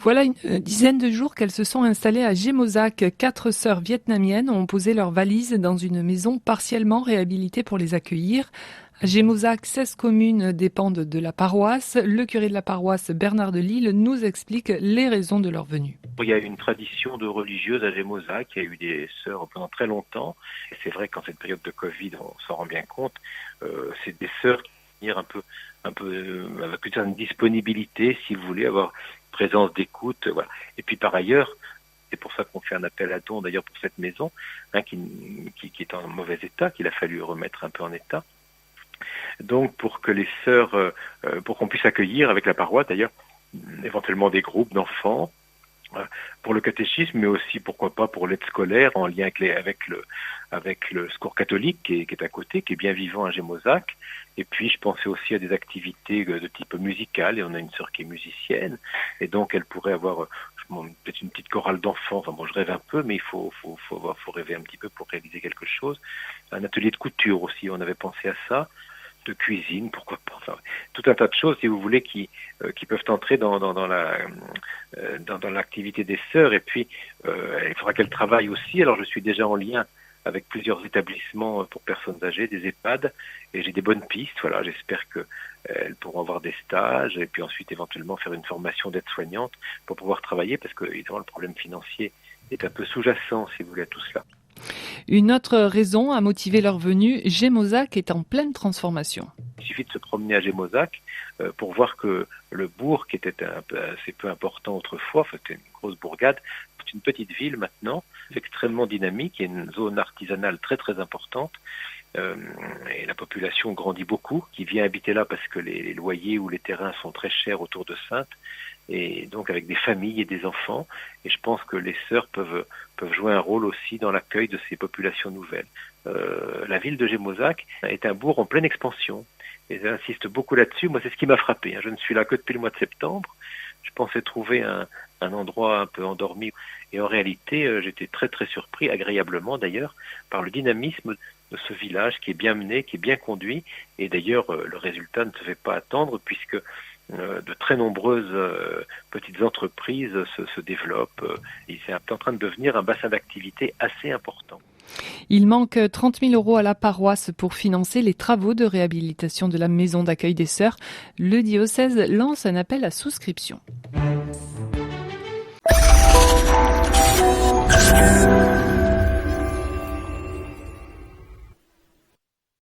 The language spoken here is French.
Voilà une dizaine de jours qu'elles se sont installées à Gémozac. 4 sœurs vietnamiennes ont posé leurs valises dans une maison partiellement réhabilitée pour les accueillir. À Gémozac, 16 communes dépendent de la paroisse. Le curé de la paroisse, Bernard de Lille, nous explique les raisons de leur venue. Il y a une tradition de religieuses à Gémozac, il y a eu des sœurs pendant très longtemps. Et c'est vrai qu'en cette période de Covid, on s'en rend bien compte, c'est des sœurs qui viennent un peu avec une certaine disponibilité, si vous voulez, avoir une présence d'écoute. Voilà. Et puis par ailleurs, c'est pour ça qu'on fait un appel à dons d'ailleurs pour cette maison, qui est en mauvais état, qu'il a fallu remettre un peu en état. Donc pour que les sœurs, pour qu'on puisse accueillir avec la paroisse d'ailleurs, éventuellement des groupes d'enfants, pour le catéchisme, mais aussi, pourquoi pas, pour l'aide scolaire, en lien avec le secours catholique qui est à côté, qui est bien vivant à Gémozac. Et puis, je pensais aussi à des activités de type musical, et on a une sœur qui est musicienne, et donc elle pourrait avoir peut-être une petite chorale d'enfants. Enfin bon, je rêve un peu, mais il faut rêver un petit peu pour réaliser quelque chose. Un atelier de couture aussi, on avait pensé à ça. De cuisine, pourquoi pas, enfin, tout un tas de choses, si vous voulez, qui peuvent entrer dans l'activité des sœurs. Et puis, il faudra qu'elles travaillent aussi. Alors, je suis déjà en lien avec plusieurs établissements pour personnes âgées, des EHPAD, et j'ai des bonnes pistes. Voilà, j'espère qu'elles pourront avoir des stages, et puis ensuite, éventuellement, faire une formation d'aide-soignante pour pouvoir travailler, parce que, évidemment, le problème financier est un peu sous-jacent, si vous voulez, à tout cela. Une autre raison a motivé leur venue, Gémozac est en pleine transformation. Il suffit de se promener à Gémozac pour voir que le bourg, qui était assez peu important autrefois, c'était une grosse bourgade, c'est une petite ville maintenant, extrêmement dynamique, il y a une zone artisanale très très importante, et la population grandit beaucoup, qui vient habiter là parce que les loyers ou les terrains sont très chers autour de Saintes, et donc avec des familles et des enfants, et je pense que les sœurs peuvent jouer un rôle aussi dans l'accueil de ces populations nouvelles. La ville de Gémozac est un bourg en pleine expansion, et j'insiste beaucoup là-dessus. Moi, c'est ce qui m'a frappé. Je ne suis là que depuis le mois de septembre. Je pensais trouver un endroit un peu endormi, et en réalité, j'étais très très surpris, agréablement d'ailleurs, par le dynamisme de ce village qui est bien mené, qui est bien conduit, et d'ailleurs, le résultat ne se fait pas attendre, puisque de très nombreuses petites entreprises se développent. Et c'est en train de devenir un bassin d'activité assez important. Il manque 30 000 € à la paroisse pour financer les travaux de réhabilitation de la maison d'accueil des sœurs. Le diocèse lance un appel à souscription.